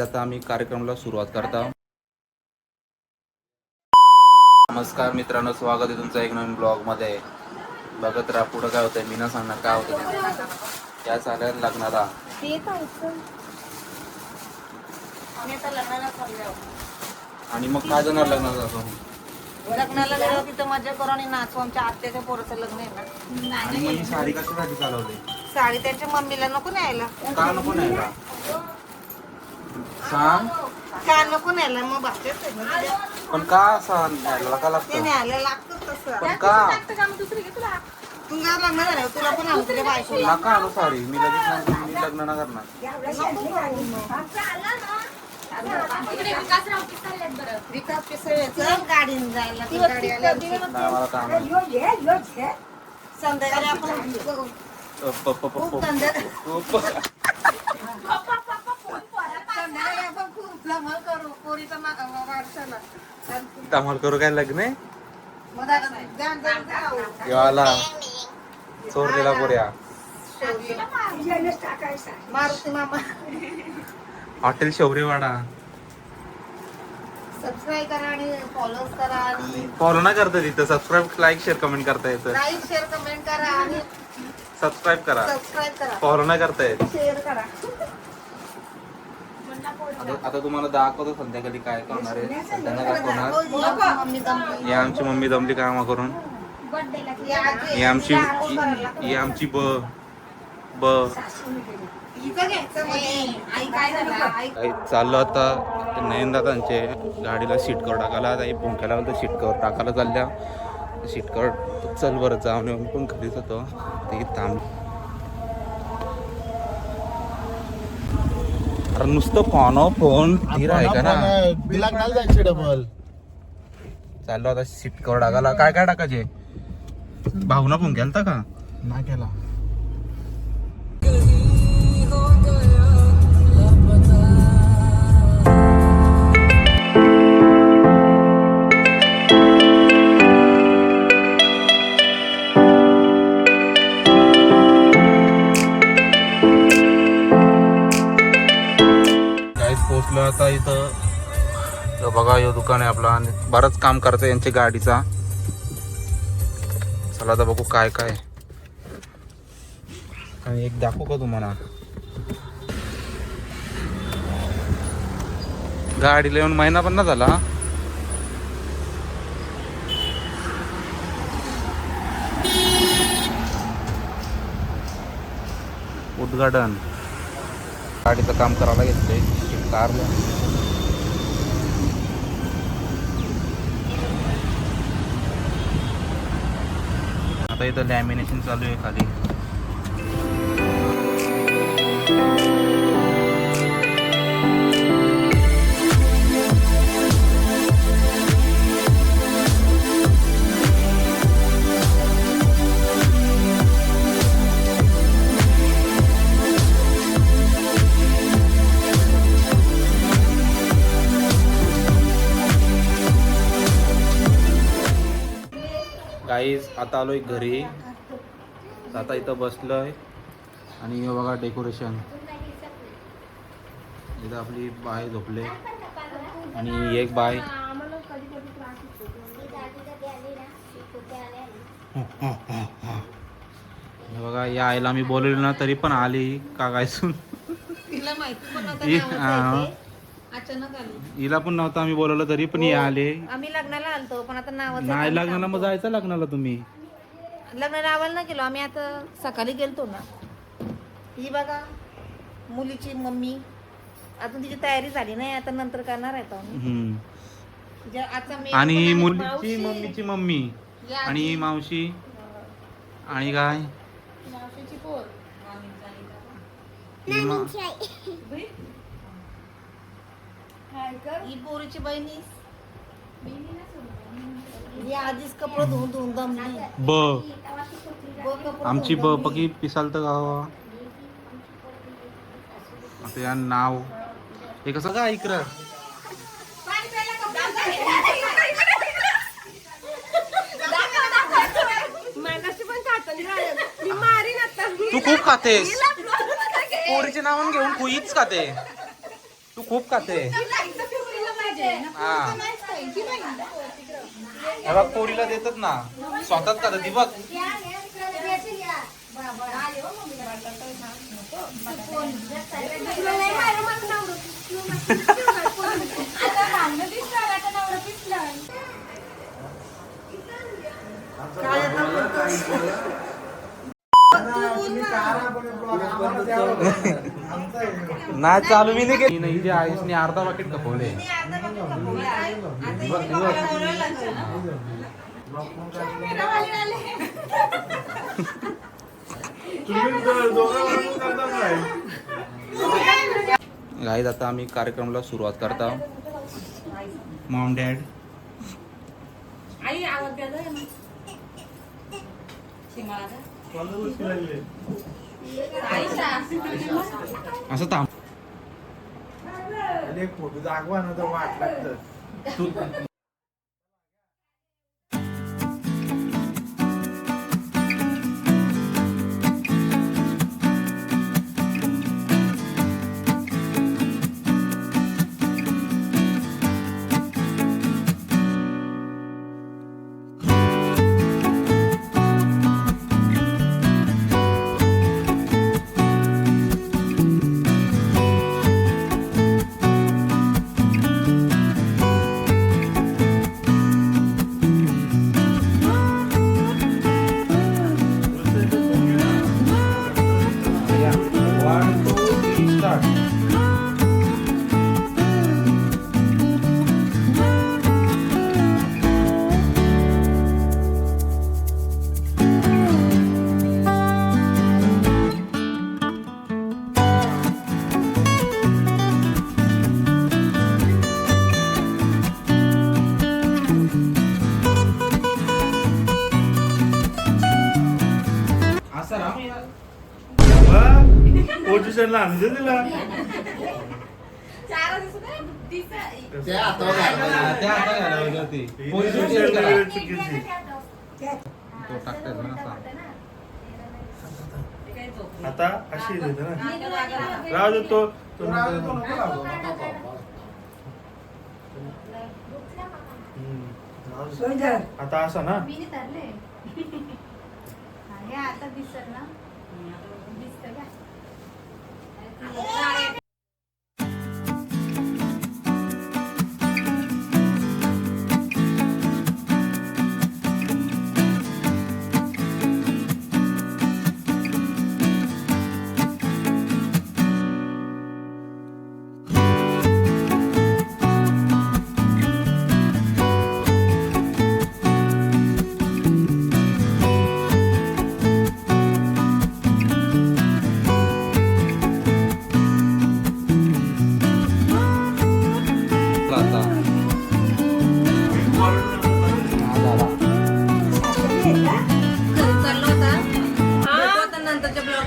आता आम्ही कार्यक्रमाला सुरुवात करता. नमस्कार मित्रांनो, स्वागत आहे तुमचं एक नवीन ब्लॉग मध्ये. बघत राहा पुढं काय होतंय. मी ना सांगणार काय होतं. त्या चालेल लग्नाला आणि मग काय जाणार लग्नाला जातो. लग्नाला गेलो तिथं मजा करू आणि नाचू. आमच्या आत्याच्या पोराचं लग्न आहे ना. आणि मग ही साडी कशासाठी चालवली. साडी त्यांच्या मम्मीला नको न्यायला. का नको न्यायला सांग. का नको न्यायला मग बाकीच पण का असं न्यायला का ते लागतं. न्यायला लागतं तसं. पण का तुझं लग्न झालं तुला पण आणू तुझ्या बायकोला. नका आणू साडी. मी लगेच सांगतो मी लग्न नाही करणार. विकास पिसळ्याचं गाडीने जायला ती गाडी आल्यावर नाही मला काम आहे. संध्याकाळी आपण बघू. खूप संध्याकाळी आपण खूप धमाल करू पोरीचा वारसाला. धमाल करू काय लग्न आहे. मग ध्यान जाऊन जाऊ. देवाला चोर दिला पोऱ्या. मारुती मामा हॉटेल शौर्यवाडा. सबस्क्राईब करा आणि फॉलो करा आणि फॉलो नाही करता तिथं. सबस्क्राईब, लाईक, शेअर, कमेंट करता येतं. लाईक शेअर कमेंट करा आणि सबस्क्राईब करा. सबस्क्राईब करा. फॉलो नाही करता येत. शेअर करा. आता तुम्हाला दाखवतो संध्याकाळी काय करणार आहे. संध्याकाळी दाखवणार. मम्मी दमली. ही आमची मम्मी दमली कामा करून. ही आमची ही आमची ब इथं घ्यायचं मध्ये. आई काय झालं आई काही चाललो आता नयनदादांचे गाडीला सीट कवर टाकायला. आता हे पोंख्याला तर सीट कवर टाकायला चालल्या. सीट कवर चल बरं जाऊन येऊन पण घरीच होतो ते थांब. अरे नुसतं फोन धीर आहे का ना. डबल चाललो आता सीट कवर टाकायला. काय काय टाकायचे. भावना पोंख्याला का ना केला. पोचलो आता इथं. बघा हे दुकान आहे आपला आणि बरंच काम करतं यांच्या गाडीचा. चला आता बघू काय काय. आणि एक दाखवू का तुम्हाला. गाडीला येऊन महिना पण ना झाला. उद्घाटन गाडीचं काम करायला घेतलंय कारला. आता इथं लॅमिनेशन चालू आहे खाली. गाईज आता आलोय घरी. आता इथं बसलोय आणि हे बघा डेकोरेशन. इथं आपली बाय झोपले आणि एक बाय हे बघा. या आईला मी बोलवलं ना तरी पण आली का काय सुन. तिला माहिती पण नव्हतं. अचानक आली. हिला पण नव्हतं आम्ही बोलवलं तरी पण हे आले. आम्ही लग्नाला आलतो पण आता नावाचं नाही लग्नाला मग जायचं लग्नाला तुम्ही. लग्न लावायला ना गेलो आम्ही. आता सकाळी गेलतो ना. ही बघा मुलीची मम्मी. अजून तिची तयारी झाली नाही. आता नंतर करणार आहे आम्ही. आणि ही मुलीची मम्मीची मम्मी आणि ही मावशी आणि काय मावशीची पोर. ही पोरीची बहिणी. ही आधीच कपडे धुवून धुवून दमली. आमची पकी पिसाल तर गावा. आता या नाव हे कसं का ऐकलं. तू खूप खातेस. पोरीचे नाव घेऊन कुईच खाते. तू तू खूप खाते हा हे बघ पोरीला देतात ना स्वतःच खात ती बघ नाही चालू मी नाही नाही जे आईसने अर्धा पाकिट खपवले गाईज आता आम्ही कार्यक्रमाला सुरुवात करता मॉम डॅड आई आवाज द्या ना असं थांब फोटो दाखवा ना तर वाट लागतं तू पोझिशनला आणलं तिला त्या आता घालावली होती चुकीची तो टाकतात ना असा आता अशी देते ना राहू दे तो आता असा ना आता दिसत ना दिसत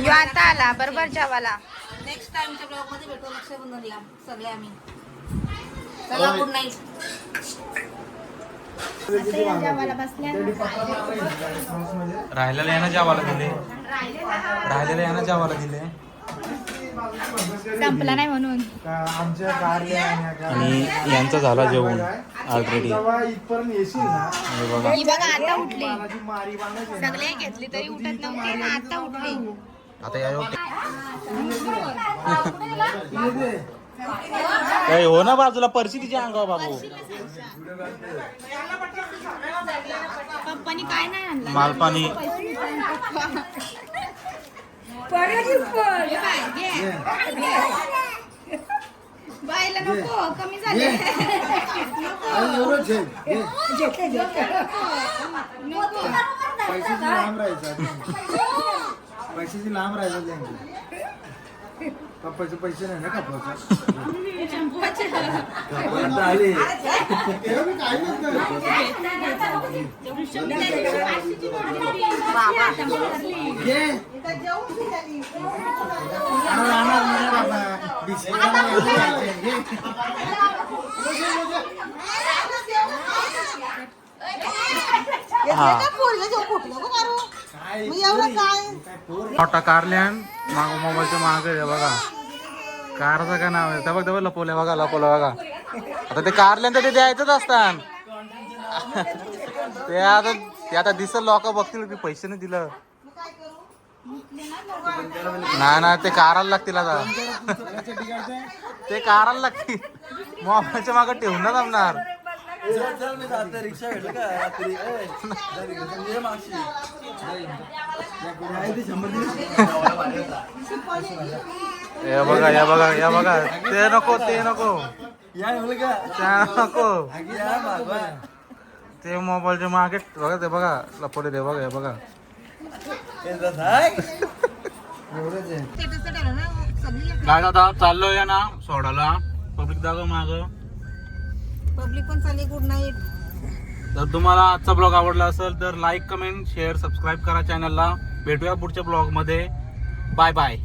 का आता आला बरोबर जेवायला नेक्स्ट टाइमच्या ब्लॉग मध्ये भेटू रक्षाबंधनला सगळे आम्ही चला गुड नाईट राहिलेला यांना जेवायला दिले राहिलेला यांना जेवायला दिले संपला नाही म्हणून आमच्या गाड्या आणि यांचा झाला जेवण ऑलरेडी इथपर्यंत येशील ना बघा ही बघा आता उठली मारी बांधायची सगळे घेतली तरी उठत नव्हती ना आता उठली आता या काय हो ना बाजूला परशी तिच्या अंगावर बाबू पप्पानी काय नाही आणलं मालपाणी बायला नको कमी झाले पैशाची लांब राहायचं पैशाची लांब राहायचं त्यांची पप्पाचे पैसे नाही ना मोठा कारल्यान माग मोबाईलच्या मागे आहे बघा कारचं काय नाव आहे त्या बघ लपवल्या बघा आता ते कारल्यानंतर ते द्यायचंच असतात ते आता दिसल लोक बघतील की पैसे नाही दिलं ना ते काराला लागतील आता ते काराला लागतील मोबाईलच्या मागे ठेवून ना जमणार रिक्षा भेटलं का रात्री या बघा ते नको ते मोबाईलच्या मागे बघा लपवले ते बघा काय आता चाललोय ना सोडाला पब्लिक दाखव माग पब्लिक पण चालली. Good night. तर तुम्हाला आजचा ब्लॉग आवडला असेल तर लाईक कमेंट शेअर सबस्क्राईब करा चॅनलला. भेटूया पुढच्या ब्लॉग मध्ये. बाय बाय.